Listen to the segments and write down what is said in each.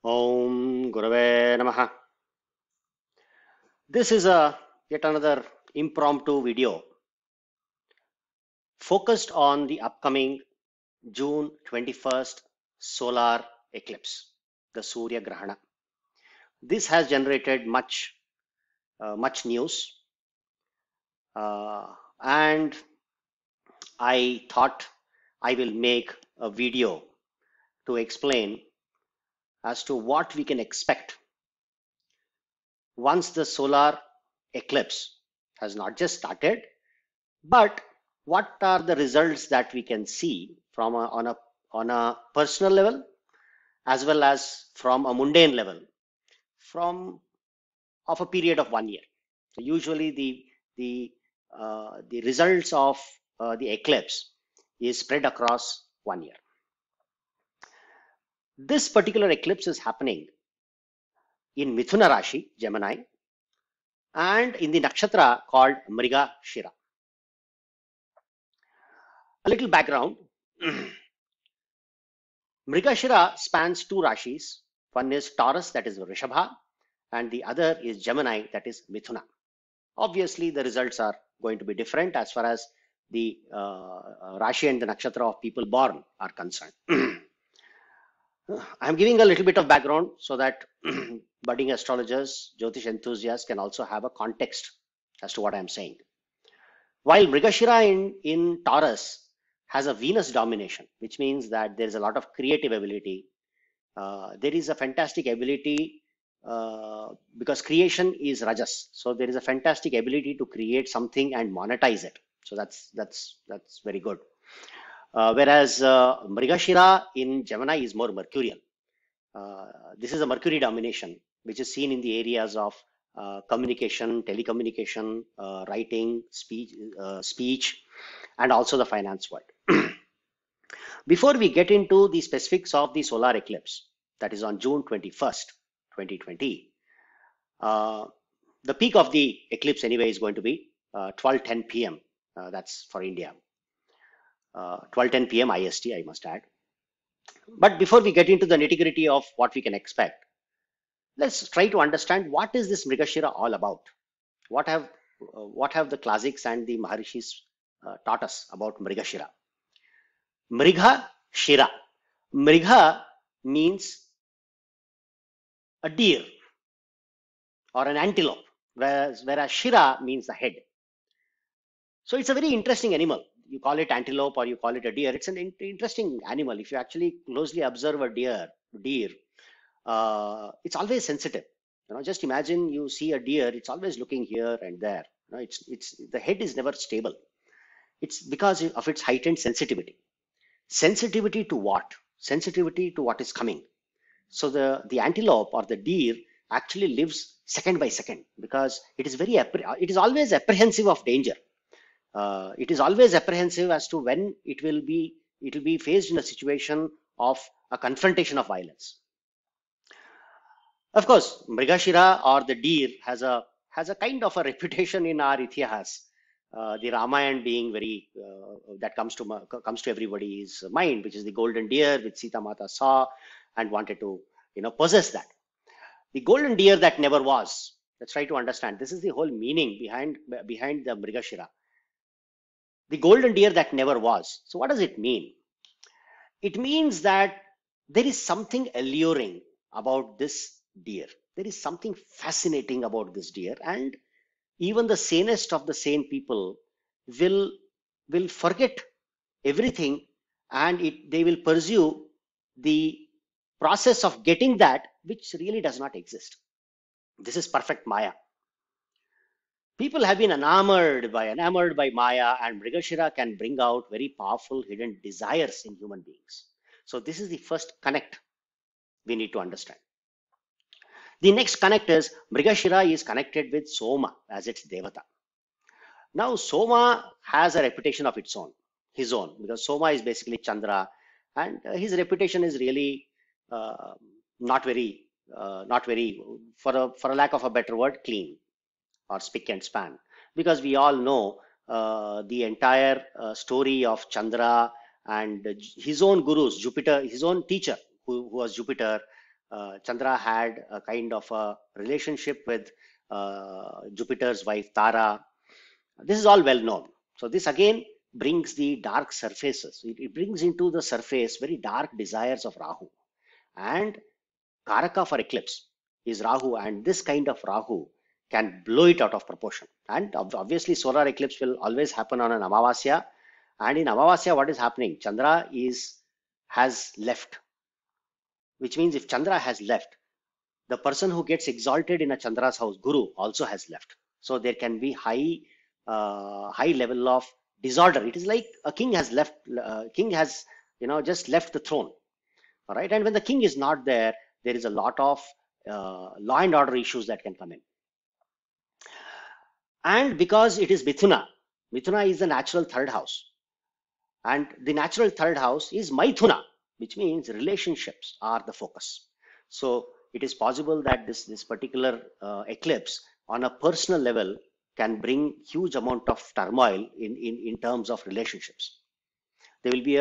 Om Gurave Namaha. This is a yet another impromptu video focused on the upcoming June 21st solar eclipse, the Surya Grahana. This has generated much news, and I thought I will make a video to explain as to what we can expect once the solar eclipse has not just started, but what are the results that we can see from on a personal level as well as from a mundane level from of a period of 1 year. So usually the results of the eclipse is spread across 1 year. This particular eclipse is happening in Mithuna Rashi, Gemini, and in the nakshatra called Mriga Shira. A little background. Mrigashira spans two Rashis. One is Taurus, that is Rishabha, and the other is Gemini, that is Mithuna. Obviously, the results are going to be different as far as the Rashi and the Nakshatra of people born are concerned. I'm giving a little bit of background so that budding astrologers, Jyotish enthusiasts can also have a context as to what I'm saying. While Mrigashira in Taurus has a Venus domination, which means that there is a lot of creative ability. There is a fantastic ability because creation is Rajas. So there is a fantastic ability to create something and monetize it. So that's very good. Whereas Mrigashira in Gemini is more Mercurial. This is a Mercury domination, which is seen in the areas of communication, telecommunication, writing, speech, and also the finance world. Before we get into the specifics of the solar eclipse, that is on June 21st, 2020, the peak of the eclipse anyway is going to be 12:10 p.m. That's for India. 12:10 p.m. IST, I must add. But before we get into the nitty-gritty of what we can expect, let's try to understand what is this Mrigashira all about. What have the classics and the Maharishis taught us about Mrigashira? Mrigha Shira. Mrigha means a deer or an antelope, whereas Shira means the head. So it's a very interesting animal. You call it antelope or you call it a deer. It's an interesting animal. If you actually closely observe a deer, it's always sensitive. Just imagine you see a deer. It's always looking here and there. It's the head is never stable. It's because of its heightened sensitivity. Sensitivity to what? Sensitivity to what is coming. So the antelope or the deer actually lives second by second because it is always apprehensive of danger. It is always apprehensive as to when it will be faced in a situation of a confrontation of violence. Of course, Mrigashira or the deer has a kind of a reputation in our Itihas. The Ramayana being very that comes to everybody's mind, which is the golden deer which Sita Mata saw and wanted to possess that. The golden deer that never was. Let's try to understand. This is the whole meaning behind the Mrigashira. The golden deer that never was. So what does it mean? It means that there is something alluring about this deer. There is something fascinating about this deer, and even the sanest of the sane people will forget everything, and they will pursue the process of getting that which really does not exist. This is perfect Maya. People have been enamored by Maya, and Mrigashira can bring out very powerful hidden desires in human beings. So this is the first connect we need to understand. The next connect is Mrigashira is connected with Soma as its Devata. Now Soma has a reputation of his own, because Soma is basically Chandra, and his reputation is really not very, for a lack of a better word, clean or spick and span, because we all know the entire story of Chandra and his own gurus, Jupiter, his own teacher who was Jupiter, Chandra had a kind of a relationship with Jupiter's wife Tara. This is all well known. So this again brings the dark surfaces. It brings into the surface very dark desires of Rahu. And Karaka for eclipse is Rahu, and this kind of Rahu can blow it out of proportion. And obviously, solar eclipse will always happen on an Amavasya. And in Amavasya, what is happening? Chandra has left, which means if Chandra has left, the person who gets exalted in a Chandra's house, Guru, also has left. So there can be high level of disorder. It is like a king has left. King has just left the throne. All right, and when the king is not there, there is a lot of law and order issues that can come in. And because it is Mithuna, Mithuna is the natural third house, and the natural third house is Maithuna, which means relationships are the focus. So it is possible that this particular eclipse on a personal level can bring huge amount of turmoil in terms of relationships. There will be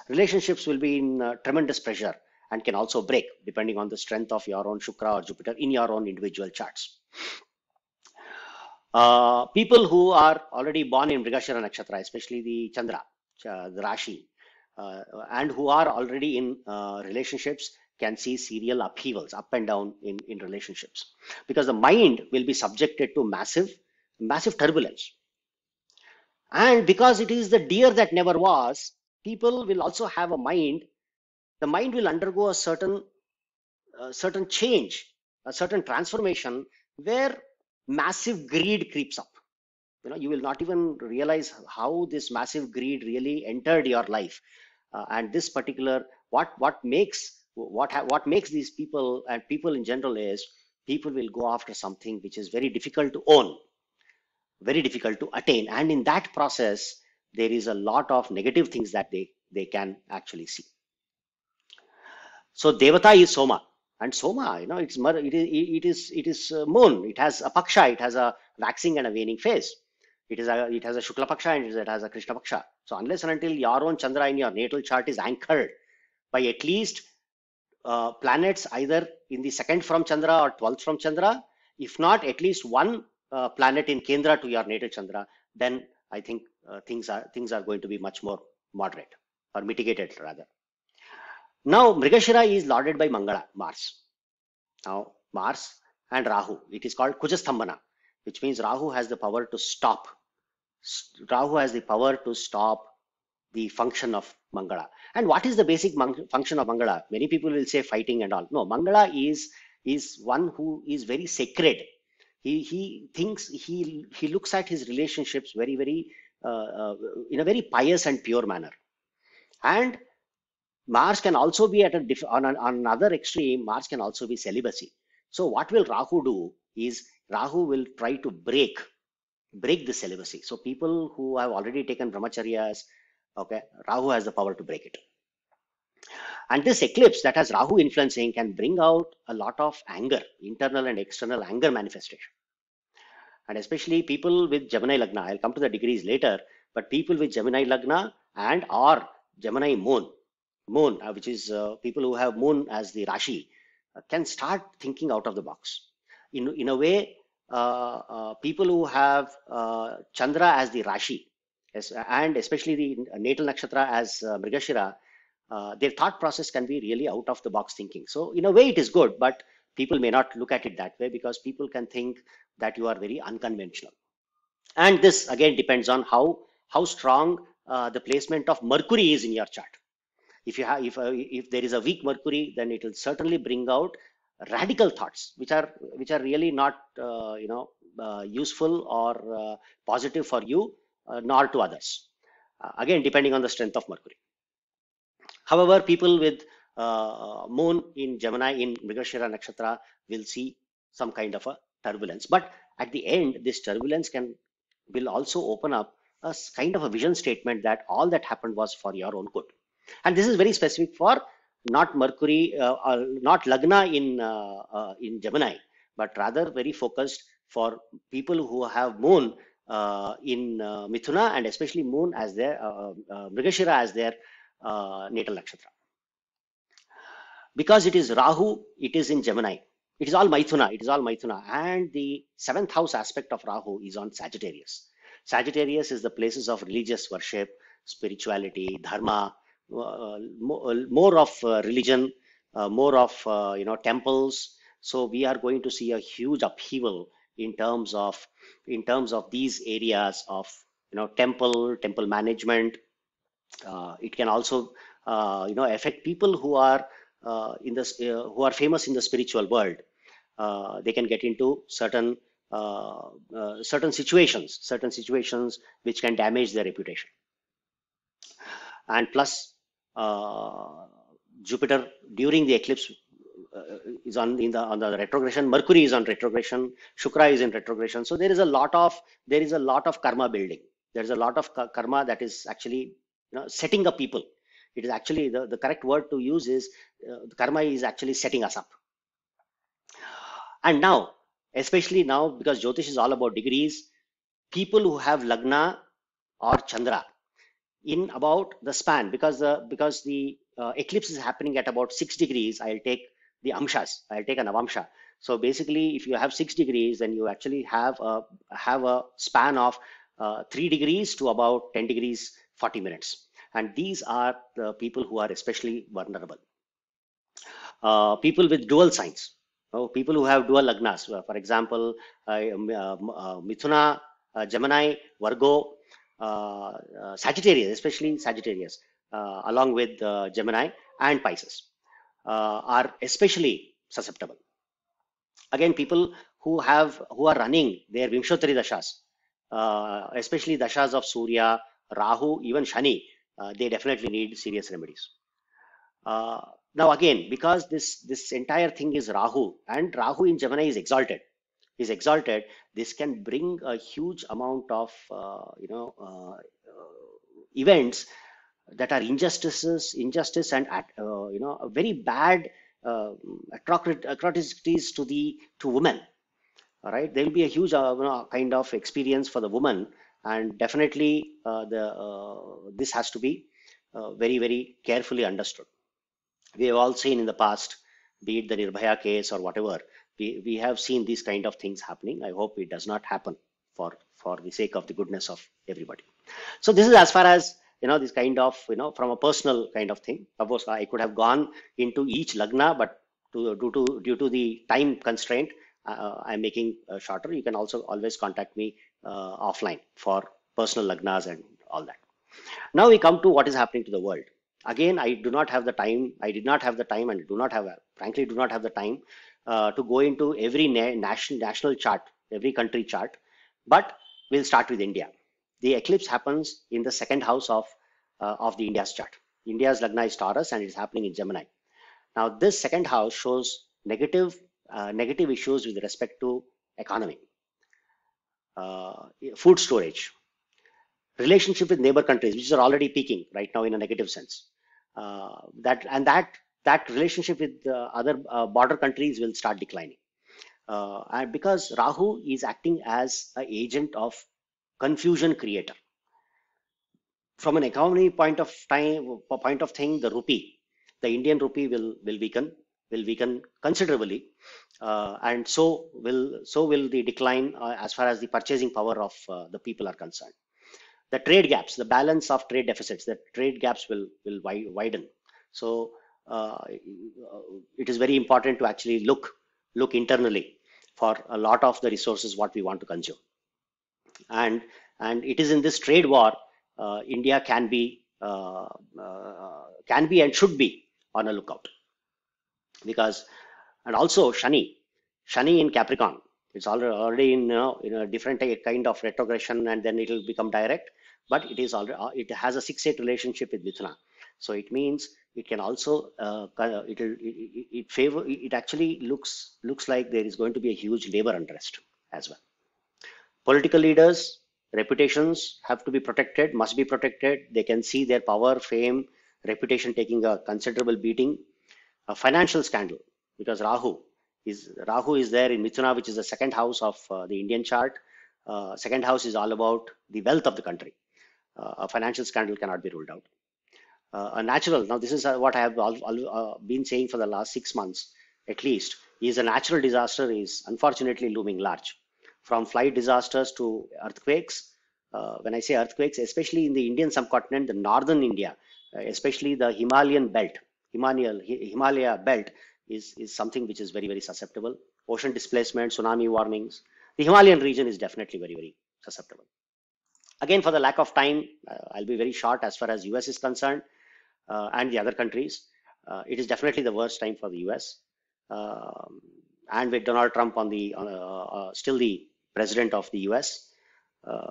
relationships will be in tremendous pressure and can also break depending on the strength of your own Shukra or Jupiter in your own individual charts. People who are already born in Mrigashira Nakshatra, especially the Chandra, the Rashi, and who are already in relationships can see serial upheavals, up and down in relationships, because the mind will be subjected to massive turbulence. And because it is the deer that never was, people will also have a mind. The mind will undergo a certain change, a certain transformation where massive greed creeps up. You will not even realize how this massive greed really entered your life. And this particular, what makes these people and people in general is people will go after something which is very difficult to own, very difficult to attain, and in that process there is a lot of negative things that they can actually see. So Devata is Soma, and Soma, it is moon. It has a paksha, it has a waxing and a waning phase. It has a Shukla paksha and it has a Krishna paksha. So unless and until your own Chandra in your natal chart is anchored by at least planets either in the second from Chandra or 12th from Chandra, if not at least one planet in Kendra to your natal Chandra, then I think things are going to be much more moderate or mitigated rather. Now Mrigashira is lorded by Mangala, Mars. Now Mars and Rahu, it is called Kujastambhana, which means Rahu has the power to stop. Rahu has the power to stop the function of Mangala. And what is the basic function of Mangala? Many people will say fighting and all. No, Mangala is one who is very sacred. He thinks he looks at his relationships very in a very pious and pure manner. And Mars can also be at on another extreme. Mars can also be celibacy. So what will Rahu do is Rahu will try to break the celibacy. So people who have already taken brahmacharyas, okay, Rahu has the power to break it. And this eclipse that has Rahu influencing can bring out a lot of anger, internal and external anger manifestation. And especially people with Gemini Lagna, I'll come to the degrees later, but people with Gemini Lagna and or Gemini Moon, which is people who have Moon as the Rashi, can start thinking out of the box. In a way, people who have Chandra as the Rashi, and especially the natal nakshatra as Mrigashira, their thought process can be really out of the box thinking. So in a way it is good, but people may not look at it that way because people can think that you are very unconventional. And this again depends on how strong the placement of Mercury is in your chart. If there is a weak Mercury, then it will certainly bring out radical thoughts which are really not useful or positive for you nor to others. Again, depending on the strength of Mercury. However, people with Moon in Gemini in Mrigashira Nakshatra will see some kind of a turbulence. But at the end, this turbulence will also open up a kind of a vision statement that all that happened was for your own good. And this is very specific for not Mercury or not Lagna in Gemini, but rather very focused for people who have Moon in Mithuna, and especially Moon as their Mrigashira as their natal nakshatra. Because it is Rahu, it is in Gemini. It is all Maithuna. It is all Maithuna. And the seventh house aspect of Rahu is on Sagittarius. Sagittarius is the places of religious worship, spirituality, dharma, more of religion, more of temples. So we are going to see a huge upheaval in terms of these areas of temple management. It can also affect people who are famous in the spiritual world. They can get into certain situations which can damage their reputation. And plus, uh, Jupiter during the eclipse is on the retrogression. Mercury is on retrogression. Shukra is in retrogression. So there is a lot of karma building. There is a lot of karma that is actually setting up people. It is actually the correct word to use is the karma is actually setting us up. And now, especially now, because Jyotish is all about degrees, people who have Lagna or Chandra in about the span, because the eclipse is happening at about 6 degrees, I'll take the amshas. I'll take a navamsha. So basically, if you have 6 degrees, then you actually have a span of 3 degrees to about 10 degrees 40 minutes. And these are the people who are especially vulnerable. People with dual signs, people who have dual lagnas, for example, Mithuna, Gemini, Virgo, Sagittarius, especially Sagittarius, along with Gemini and Pisces, are especially susceptible. Again, people who are running their Vimshottari dashas, especially dashas of Surya, Rahu, even Shani, they definitely need serious remedies. Uh, Now again, because this entire thing is Rahu, and Rahu in Gemini is exalted, this can bring a huge amount of events that are injustice and a very bad atrocities to women. All right, there will be a huge kind of experience for the woman, and definitely this has to be very very carefully understood. We have all seen in the past, be it the Nirbhaya case or whatever, we have seen these kind of things happening. I hope it does not happen for the sake of the goodness of everybody. So this is as far as this kind of from a personal kind of thing. Of course, I could have gone into each lagna, but due to the time constraint, I'm making shorter. You can also always contact me offline for personal lagnas and all that. Now we come to what is happening to the world. Again, I do not have the time. I did not have the time, and frankly, do not have the time to go into every national chart, every country chart. But we'll start with India. The eclipse happens in the second house of the India's chart. India's Lagna is Taurus, and it's happening in Gemini. Now, this second house shows negative issues with respect to economy, food storage, relationship with neighbor countries, which are already peaking right now in a negative sense. That relationship with other border countries will start declining. And because Rahu is acting as an agent of confusion creator. From an economy point of thing, the Indian rupee will weaken considerably, and so will the decline as far as the purchasing power of the people are concerned. The trade gaps, the balance of trade deficits, the trade gaps will widen. So it is very important to actually look internally for a lot of the resources what we want to consume. And it is in this trade war, India can be and should be on a lookout, because and also Shani in Capricorn, it's already in a different kind of retrogression, and then it will become direct, but it has a 6-8 relationship with Mithuna. So it means it can also it actually looks like there is going to be a huge labor unrest as well. Political leaders, reputations have to be protected, must be protected. They can see their power, fame, reputation taking a considerable beating. A financial scandal, because Rahu is there in Mithuna, which is the second house of the Indian chart. Second house is all about the wealth of the country. A financial scandal cannot be ruled out. a natural, now this is what I have been saying for the last 6 months at least, is a natural disaster is unfortunately looming large. From flight disasters to earthquakes. When I say earthquakes, especially in the Indian subcontinent, the northern India, especially the Himalayan belt, Himalaya belt is something which is very, very susceptible. Ocean displacement, tsunami warnings. The Himalayan region is definitely very, very susceptible. Again, for the lack of time, I'll be very short as far as US is concerned and the other countries. It is definitely the worst time for the US. And with Donald Trump on the still the president of the US, uh,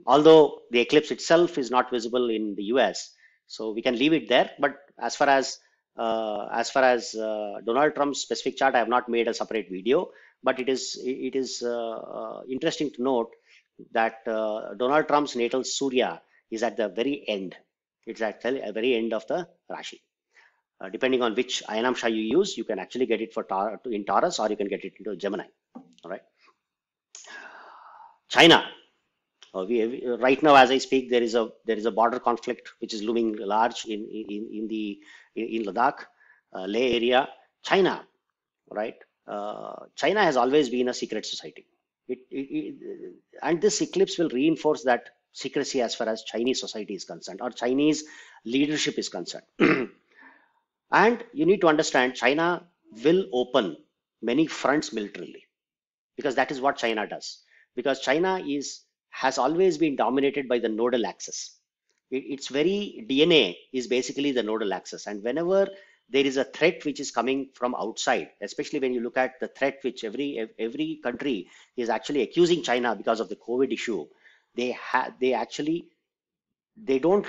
although the eclipse itself is not visible in the US, so we can leave it there. But as far as Donald Trump's specific chart, I have not made a separate video, but it is interesting to note that Donald Trump's natal Surya is at the very end. It's at the very end of the Rashi. Depending on which Ayanamsha you use, you can actually get it in Taurus, or you can get it into Gemini. All right. China. Right now, as I speak, there is a border conflict which is looming large in Ladakh, Leh area. China, right? China has always been a secret society. And this eclipse will reinforce that secrecy as far as Chinese society is concerned, or Chinese leadership is concerned. And you need to understand, China will open many fronts militarily, because that is what China does. Because China has always been dominated by the nodal axis. Its very DNA is basically the nodal axis. And whenever there is a threat which is coming from outside, especially when you look at the threat which every country is actually accusing China because of the COVID issue, they don't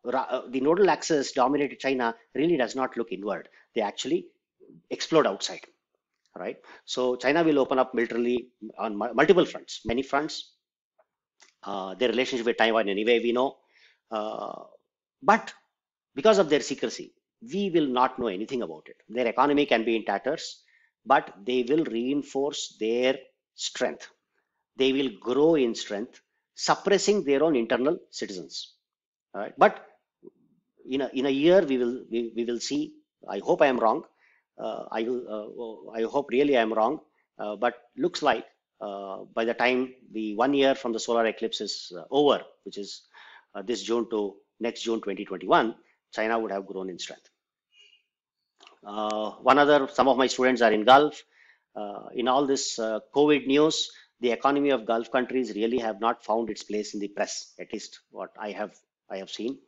the nodal axis dominated China really does not look inward. They actually explode outside, right? So China will open up militarily on multiple fronts, many fronts. Their relationship with Taiwan, anyway, we know. But because of their secrecy, we will not know anything about it. Their economy can be in tatters, but they will reinforce their strength. They will grow in strength, suppressing their own internal citizens. All right. But in a year, we will see. I hope I am wrong. I hope really I am wrong. But looks like by the time the 1 year from the solar eclipse is over, which is this June to next June 2021, China would have grown in strength. Some of my students are in Gulf. In all this COVID news, the economy of Gulf countries really have not found its place in the press, at least what I have seen.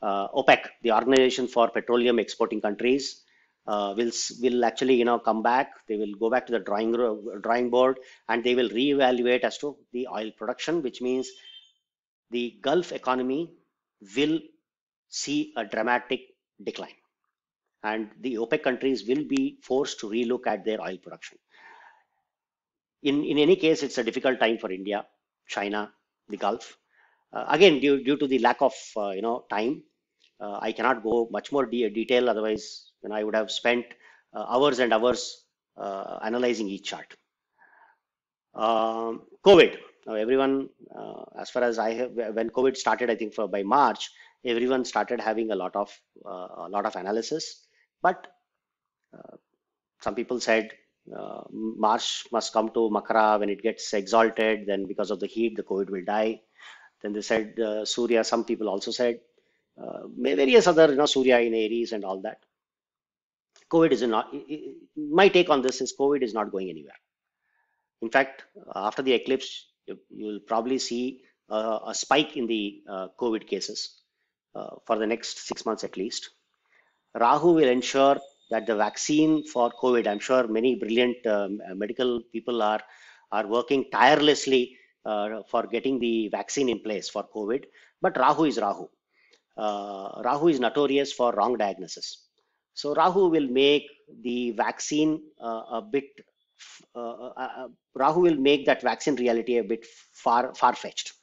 OPEC, the Organization for Petroleum Exporting Countries, will actually come back. They will go back to the drawing board, and they will reevaluate as to the oil production, which means the Gulf economy will see a dramatic decline, and the OPEC countries will be forced to relook at their oil production. In any case, it's a difficult time for India, China, the Gulf. Again, due to the lack of time, I cannot go much more detail. Otherwise, I would have spent hours and hours analyzing each chart. COVID. Now, everyone, as far as I have, when COVID started, I think by March, everyone started having a lot of analysis. But some people said March must come to Makara when it gets exalted. Then because of the heat, the COVID will die. Then they said Surya. Some people also said various other, Surya in Aries and all that. COVID is not. My take on this is COVID is not going anywhere. In fact, after the eclipse, you will probably see a spike in the COVID cases for the next 6 months at least. Rahu will ensure that the vaccine for COVID, I'm sure many brilliant medical people are working tirelessly for getting the vaccine in place for COVID. But Rahu is Rahu. Rahu is notorious for wrong diagnosis. So Rahu will make the vaccine Rahu will make that vaccine reality a bit far-fetched.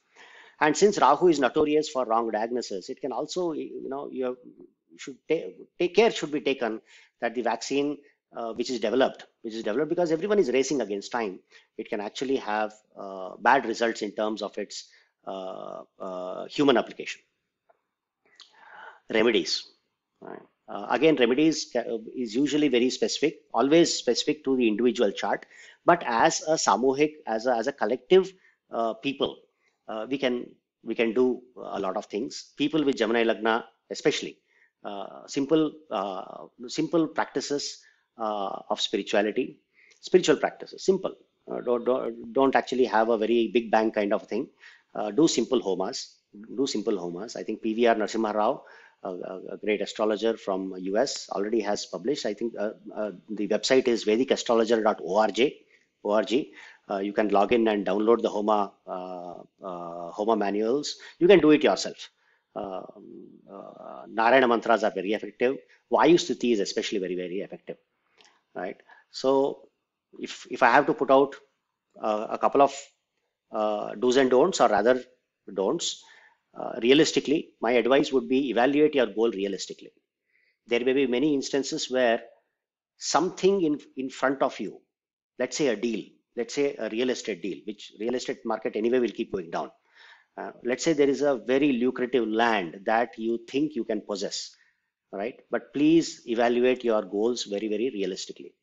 And since Rahu is notorious for wrong diagnosis, it can also, you should take care should be taken that the vaccine which is developed because everyone is racing against time, it can actually have bad results in terms of its human application. remedies. Right? Again, remedies is usually very specific, always specific to the individual chart. But as a samuhik, as a collective people, we can do a lot of things. People with Gemini Lagna, especially, simple practices of spiritual practices, simple. Don't actually have a very big bang kind of thing. Do simple homas. Do simple homas. I think PVR Narasimha Rao, a great astrologer from US, already has published. I think the website is vedicastrologer.org. You can log in and download the Homa manuals. You can do it yourself. Narayana mantras are very effective. Vayu Stuti is especially very effective, right? So if I have to put out a couple of do's and don'ts, or rather don'ts, realistically, my advice would be evaluate your goal realistically. There may be many instances where something in front of you, let's say a deal, let's say a real estate deal, which real estate market anyway will keep going down. Let's say there is a very lucrative land that you think you can possess, right? But please evaluate your goals very realistically.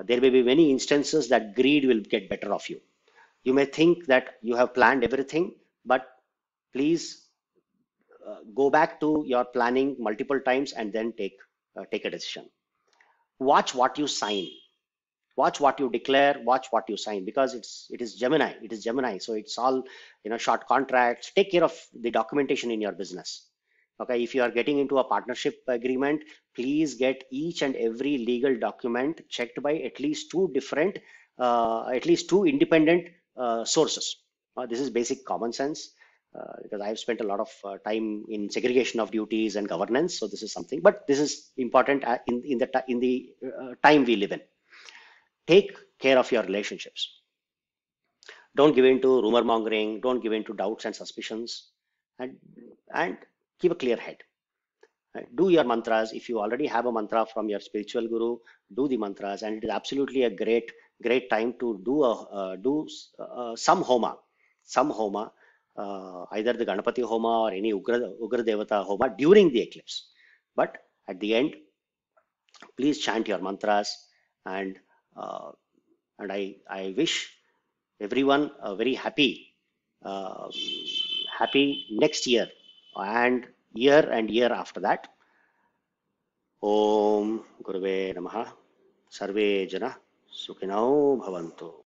There may be many instances that greed will get better of you. You may think that you have planned everything, but please go back to your planning multiple times and then take a decision. Watch what you sign. Watch what you declare. Watch what you sign, because it is Gemini. It is Gemini. So it's all, short contracts. Take care of the documentation in your business. Okay, if you are getting into a partnership agreement, please get each and every legal document checked by at least two independent sources. This is basic common sense, because I've spent a lot of time in segregation of duties and governance. So this is something, but this is important in the time we live in. Take care of your relationships. Don't give in to rumor mongering. Don't give in to doubts and suspicions, and keep a clear head. Do your mantras. If you already have a mantra from your spiritual guru, do the mantras, and it is absolutely a great time to do some homa, either the Ganapati Homa or any Ugra Devata Homa during the eclipse. But at the end, please chant your mantras, and I wish everyone a very happy next year and year after that. Om Guruve Namaha. Sarve Jana Sukhinau Bhavantu.